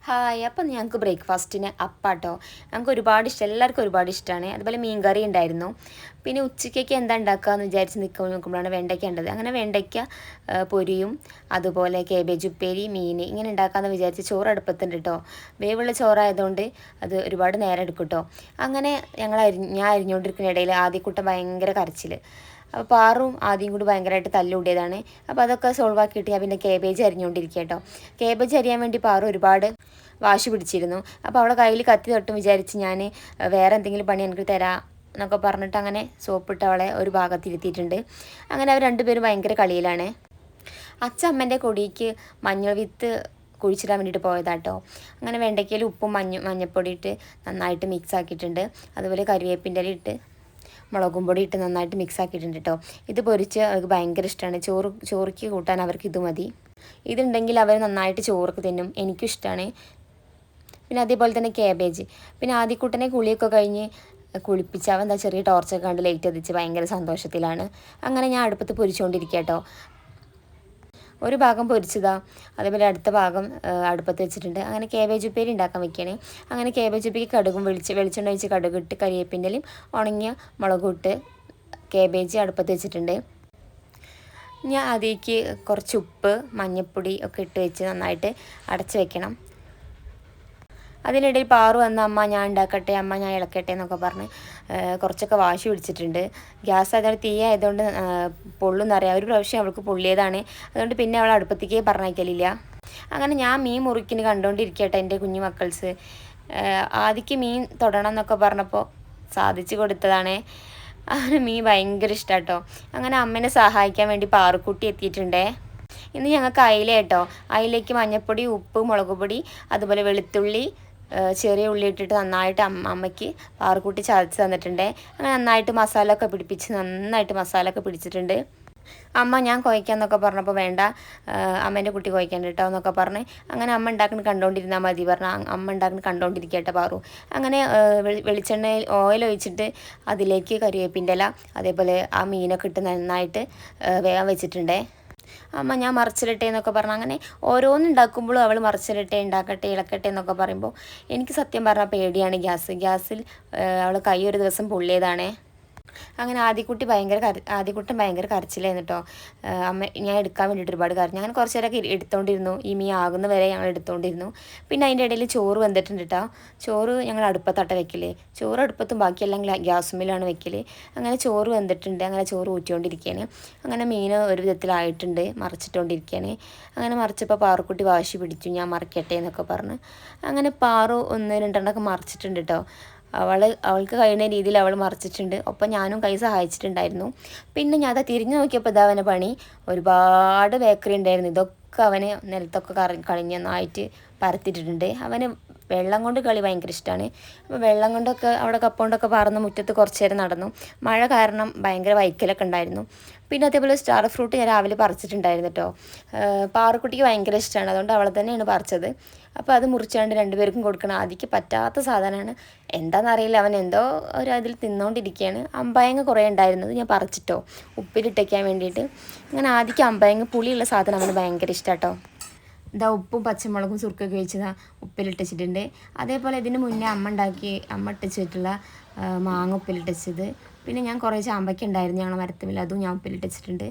Hi. അപ്പം ഞങ്ങൾക്ക് ബ്രേക്ക്ഫാസ്റ്റിന് അപ്പാട്ടോ. ഞങ്ങൾക്ക് ഒരുപാട് ഇഷ്ടം, എല്ലാവർക്കും ഒരുപാട് ഇഷ്ടമാണ്. അതുപോലെ മീൻ കറി ഉണ്ടായിരുന്നു. പിന്നെ ഉച്ചയ്ക്കൊക്കെ എന്താ ഉണ്ടാക്കുകയെന്ന് വിചാരിച്ച് നോക്കുമ്പോഴാണ് വെണ്ടയ്ക്ക ഉണ്ടത്. അങ്ങനെ വെണ്ടയ്ക്ക പൊരിയും അതുപോലെ കേബേജ് ഉപ്പേരി, മീൻ ഇങ്ങനെ ഉണ്ടാക്കാമെന്ന് വിചാരിച്ച് ചോറ് അടുപ്പത്തുണ്ട് കേട്ടോ. വേവുള്ള ചോറായതുകൊണ്ട് അത് ഒരുപാട് നേരം എടുക്കും കേട്ടോ. അങ്ങനെ ഞാൻ അരിഞ്ഞുകൊണ്ടിരിക്കുന്ന ഇടയിൽ ആദ്യക്കൂട്ടം ഭയങ്കര കരച്ചിൽ. അപ്പോൾ പാറും ആദ്യം കൂടി ഭയങ്കരമായിട്ട് തല്ലുകൂടിയതാണ്. അപ്പോൾ അതൊക്കെ സോൾവ് ആക്കിയിട്ട് ഞാൻ പിന്നെ കേബേജ് അരിഞ്ഞുകൊണ്ടിരിക്കുക കേട്ടോ. കേബേജ് അരിയാൻ വേണ്ടി പാറു ഒരുപാട് വാശി പിടിച്ചിരുന്നു. അപ്പോൾ അവളെ കയ്യിൽ കത്തി തൊട്ടും വിചാരിച്ച് ഞാൻ വേറെ എന്തെങ്കിലും പണി എനിക്ക് തരാം എന്നൊക്കെ പറഞ്ഞിട്ട് അങ്ങനെ സോപ്പിട്ട് അവളെ ഒരു ഭാഗത്തിരുത്തിയിട്ടുണ്ട്. അങ്ങനെ അവർ രണ്ടുപേരും ഭയങ്കര കളിയിലാണ്. അച്ഛമ്മേൻ്റെ കൊടിക്ക് മഞ്ഞൾ വിത്ത് കുഴിച്ചിടാൻ വേണ്ടിയിട്ട് പോയതാട്ടോ. അങ്ങനെ വെണ്ടയ്ക്കയിൽ ഉപ്പും മഞ്ഞൾപ്പൊടി ഇട്ട് നന്നായിട്ട് മിക്സ് ആക്കിയിട്ടുണ്ട്. അതുപോലെ കരിവേപ്പിൻ്റെ ഇല ഇട്ട് മുളകും പൊടി ഇട്ട് നന്നായിട്ട് മിക്സ് ആക്കിയിട്ടുണ്ട് കേട്ടോ. ഇത് പൊരിച്ച് അവർക്ക് ഭയങ്കര ഇഷ്ടമാണ്. ചോറിക്ക് കൂട്ടാൻ അവർക്ക് ഇത് മതി. ഇതുണ്ടെങ്കിൽ അവർ നന്നായിട്ട് ചോറൊക്കെ തിന്നും. എനിക്കും ഇഷ്ടമാണ്. പിന്നെ അതേപോലെ തന്നെ കേബേജ്. പിന്നെ ആദ്യക്കൂട്ടനെ കുളിയൊക്കെ കഴിഞ്ഞ് കുളിപ്പിച്ച് അവൻ എന്താ ചെറിയ ടോർച്ചൊക്കെ കണ്ട് ലൈറ്റ് എത്തിച്ച് ഭയങ്കര സന്തോഷത്തിലാണ്. അങ്ങനെ ഞാൻ അടുപ്പത്ത് പൊരിച്ചുകൊണ്ടിരിക്കുക കേട്ടോ. ഒരു ഭാഗം പൊരിച്ചതാ, അതേപോലെ അടുത്ത ഭാഗം അടുപ്പത്ത് വെച്ചിട്ടുണ്ട്. അങ്ങനെ കേബേജ് ഉപ്പേരി ഉണ്ടാക്കാൻ വെക്കുകയാണ്. അങ്ങനെ കേബേജ് ഉപ്പേരി കടുകും വെളിച്ചെണ്ണ ഒഴിച്ച് കടുകിട്ട് കരിവേപ്പിൻ്റെലും ഉണങ്ങിയ മുളകും ഇട്ട് കേബേജ് അടുപ്പത്ത് വെച്ചിട്ടുണ്ട്. ഞാൻ അതിലേക്ക് കുറച്ച് ഉപ്പ് മഞ്ഞൾപ്പൊടി ഒക്കെ ഇട്ട് വെച്ച് നന്നായിട്ട് അടച്ച് വെക്കണം. അതിനിടയിൽ പാറു വന്ന അമ്മ ഞാൻ ഉണ്ടാക്കട്ടെ, അമ്മ ഞാൻ ഇളക്കട്ടെ എന്നൊക്കെ പറഞ്ഞ് കുറച്ചൊക്കെ വാശി പിടിച്ചിട്ടുണ്ട്. ഗ്യാസ് ആയതുകൊണ്ട് തീ ആയതുകൊണ്ട് പൊള്ളുന്നറിയാം. ഒരു പ്രാവശ്യം അവൾക്ക് പൊള്ളിയതാണ്. അതുകൊണ്ട് പിന്നെ അവൾ അടുപ്പത്തേക്ക് പറഞ്ഞയക്കലില്ല. അങ്ങനെ ഞാൻ മീൻ മുറിക്കിന് കണ്ടുകൊണ്ടിരിക്കട്ടെ എൻ്റെ കുഞ്ഞു മക്കൾസ്. ആദ്യക്ക് മീൻ തൊടണം എന്നൊക്കെ പറഞ്ഞപ്പോൾ സാധിച്ചു കൊടുത്തതാണ്. അങ്ങനെ മീൻ ഭയങ്കര ഇഷ്ടമാട്ടോ. അങ്ങനെ അമ്മേനെ സഹായിക്കാൻ വേണ്ടി പാറുക്കുട്ടി എത്തിയിട്ടുണ്ടേ. ഇന്ന് ഞങ്ങൾക്ക് അയില കേട്ടോ. അയിലേക്ക് മഞ്ഞൾപ്പൊടി, ഉപ്പ്, മുളക് പൊടി, അതുപോലെ വെളുത്തുള്ളി, ചെറിയ ഉള്ളി ഇട്ടിട്ട് നന്നായിട്ട് അമ്മയ്ക്ക് പാറുകൂട്ടി ചതച്ച് തന്നിട്ടുണ്ട്. അങ്ങനെ നന്നായിട്ട് മസാല ഒക്കെ പിടിപ്പിച്ച് നന്നായിട്ട് മസാല ഒക്കെ പിടിച്ചിട്ടുണ്ട്. അമ്മ ഞാൻ കുഴയ്ക്കാമെന്നൊക്കെ പറഞ്ഞപ്പോൾ വേണ്ട, അമ്മേൻ്റെ കുട്ടി കുഴയ്ക്കണ്ട കേട്ടോ എന്നൊക്കെ പറഞ്ഞ് അങ്ങനെ അമ്മ ഉണ്ടാക്കുന്നത് കണ്ടുകൊണ്ടിരുന്നാൽ മതി പറഞ്ഞാൽ അമ്മ ഉണ്ടാക്കുന്നത് കണ്ടുകൊണ്ടിരിക്കട്ടെ പാറു. അങ്ങനെ വെളിച്ചെണ്ണയിൽ ഓയിൽ ഒഴിച്ചിട്ട് അതിലേക്ക് കരിവേപ്പിൻ്റെ ഇല അതേപോലെ ആ മീനൊക്കെ ഇട്ട് നന്നായിട്ട് വേഗം വെച്ചിട്ടുണ്ടേ. അമ്മ ഞാൻ മറിച്ചിരട്ടെ എന്നൊക്കെ പറഞ്ഞു. അങ്ങനെ ഓരോന്നുണ്ടാക്കുമ്പോഴും അവൾ മറിച്ചിരട്ടെ, ഉണ്ടാക്കട്ടെ, ഇളക്കട്ടെ എന്നൊക്കെ പറയുമ്പോൾ എനിക്ക് സത്യം പറഞ്ഞാൽ പേടിയാണ്. ഗ്യാസിൽ അവൾ കൈ ഒരു ദിവസം പൊള്ളിയതാണേ. അങ്ങനെ ആദ്യക്കുട്ടൻ ഭയങ്കര കരച്ചിലായിരുന്നു കേട്ടോ. അമ്മ ഞാൻ എടുക്കാൻ വേണ്ടിയിട്ട് ഒരുപാട് കരഞ്ഞു. അങ്ങനെ കുറച്ച് നേരമൊക്കെ എടുത്തുകൊണ്ടിരുന്നു. ഈ മീൻ ആകുന്ന വരെ ഞങ്ങൾ എടുത്തുകൊണ്ടിരുന്നു. പിന്നെ അതിൻ്റെ ഇടയിൽ ചോറ് വെന്തിട്ടുണ്ട് കേട്ടോ. ചോറ് ഞങ്ങൾ അടുപ്പത്തട്ട വെക്കൽ. ചോറ് അടുപ്പത്തും ബാക്കിയെല്ലാം ഗ്യാസുമ്മലാണ് വെക്കൽ. അങ്ങനെ ചോറ് വെന്തിട്ടുണ്ട്. അങ്ങനെ ചോറ് ഊറ്റിക്കൊണ്ടിരിക്കുകയാണ്. അങ്ങനെ മീൻ ഒരു വിധത്തിലായിട്ടുണ്ട്. മറിച്ചിട്ടുകൊണ്ടിരിക്കുകയാണ്. അങ്ങനെ മറിച്ചപ്പോൾ പാറുക്കുട്ടി വാശി പിടിച്ചു ഞാൻ മറിക്കട്ടെ എന്നൊക്കെ പറഞ്ഞ്. അങ്ങനെ പാറു 1-2 മറിച്ചിട്ടുണ്ട് കേട്ടോ. അവൾക്ക് കഴിയുന്ന രീതിയിൽ അവൾ മറിച്ചിട്ടുണ്ട്. ഒപ്പം ഞാനും കൈ സഹായിച്ചിട്ടുണ്ടായിരുന്നു. പിന്നെ ഞാൻ തിരിഞ്ഞു നോക്കിയപ്പോൾ ഇതാ അവനെ പണി. ഒരുപാട് ബേക്കറി ഉണ്ടായിരുന്നു. ഇതൊക്കെ അവന് നിലത്തൊക്കെ കളിഞ്ഞ് നന്നായിട്ട് പരത്തിയിട്ടിട്ടുണ്ട്. അവന് വെള്ളം കൊണ്ട് കളി ഭയങ്കര ഇഷ്ടമാണ്. അപ്പോൾ വെള്ളം കൊണ്ടൊക്കെ അവിടെ കപ്പുകൊണ്ടൊക്കെ പറന്ന് മുറ്റത്ത് കുറച്ച് നേരം നടന്നു. മഴ കാരണം ഭയങ്കര വൈക്കലൊക്കെ ഉണ്ടായിരുന്നു. പിന്നെ അതേപോലെ സ്റ്റാർ ഫ്രൂട്ട് ഞാൻ രാവിലെ പറിച്ചിട്ടുണ്ടായിരുന്നു കേട്ടോ. പാറുക്കുട്ടിക്ക് ഭയങ്കര ഇഷ്ടമാണ്, അതുകൊണ്ട് അവളെ തന്നെയാണ് പറിച്ചത്. അപ്പോൾ അത് മുറിച്ചാണ്ട് രണ്ടുപേർക്കും കൊടുക്കണം. ആദ്യക്ക് പറ്റാത്ത സാധനമാണ്, എന്താണെന്നറിയില്ല. അവൻ എന്തോ ഒരു അതിൽ തിന്നുകൊണ്ടിരിക്കുകയാണ്. അമ്പയങ്ങ കുറേ ഉണ്ടായിരുന്നത് ഞാൻ പറിച്ചിട്ടോ ഉപ്പിലിട്ടയ്ക്കാൻ വേണ്ടിയിട്ട്. അങ്ങനെ ആദ്യക്ക് അമ്പയങ്ങ പുളിയുള്ള സാധനം അവന് ഭയങ്കര ഇഷ്ടം കേട്ടോ. ഇതാ ഉപ്പും പച്ചമുളകും സുർക്കൊക്കെ വെച്ചതാ ഉപ്പിലിട്ടിച്ചിട്ടുണ്ട്. അതേപോലെ ഇതിന് മുന്നേ അമ്മ ഇട്ടിച്ചിട്ടുള്ള മാങ്ങ ഉപ്പിലിട്ടിച്ചത്. പിന്നെ ഞാൻ കുറേ ചാമ്പയ്ക്ക ഉണ്ടായിരുന്നു ഞങ്ങളെ മരത്തുമില്ല, അതും ഞാൻ ഉപ്പിലിട്ടിച്ചിട്ടുണ്ട്.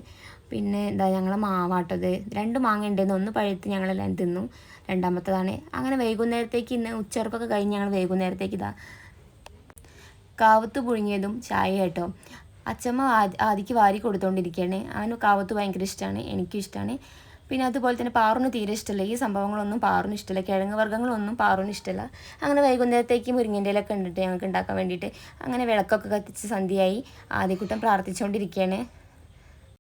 പിന്നെ എന്താ ഞങ്ങളെ മാവാട്ടത് 2 മാങ്ങ ഉണ്ടായിരുന്നു. ഒന്ന് പഴുത്ത് ഞങ്ങളെല്ലാം തിന്നു, രണ്ടാമത്തതാണ്. അങ്ങനെ വൈകുന്നേരത്തേക്ക് ഇന്ന് ഉച്ചർക്കൊക്കെ കഴിഞ്ഞ് ഞങ്ങൾ വൈകുന്നേരത്തേക്ക് ഇതാ കാവത്ത് പുഴുങ്ങിയതും ചായ കേട്ടോ. അച്ചമ്മ ആദ്യക്ക് വാരി കൊടുത്തുകൊണ്ടിരിക്കുകയാണ്. അവന് കാവത്ത് ഭയങ്കര ഇഷ്ടമാണ്, എനിക്കും ഇഷ്ടമാണ്. പിന്നെ അതുപോലെ തന്നെ പാറുന് തീരെ ഇഷ്ടമല്ല. ഈ സംഭവങ്ങളൊന്നും പാറുന് ഇഷ്ടമല്ല. കിഴങ്ങ് വർഗ്ഗങ്ങളൊന്നും പാറുന് ഇഷ്ടമല്ല. അങ്ങനെ വൈകുന്നേരത്തേക്ക് മുരിങ്ങൻ്റെ ഇലയൊക്കെ ഉണ്ടിട്ട് ഞങ്ങൾക്ക് ഉണ്ടാക്കാൻ വേണ്ടിയിട്ട് അങ്ങനെ വിളക്കൊക്കെ കത്തിച്ച് സന്ധ്യയായി. ആദ്യക്കുട്ടൻ പ്രാർത്ഥിച്ചുകൊണ്ടിരിക്കുകയാണ്.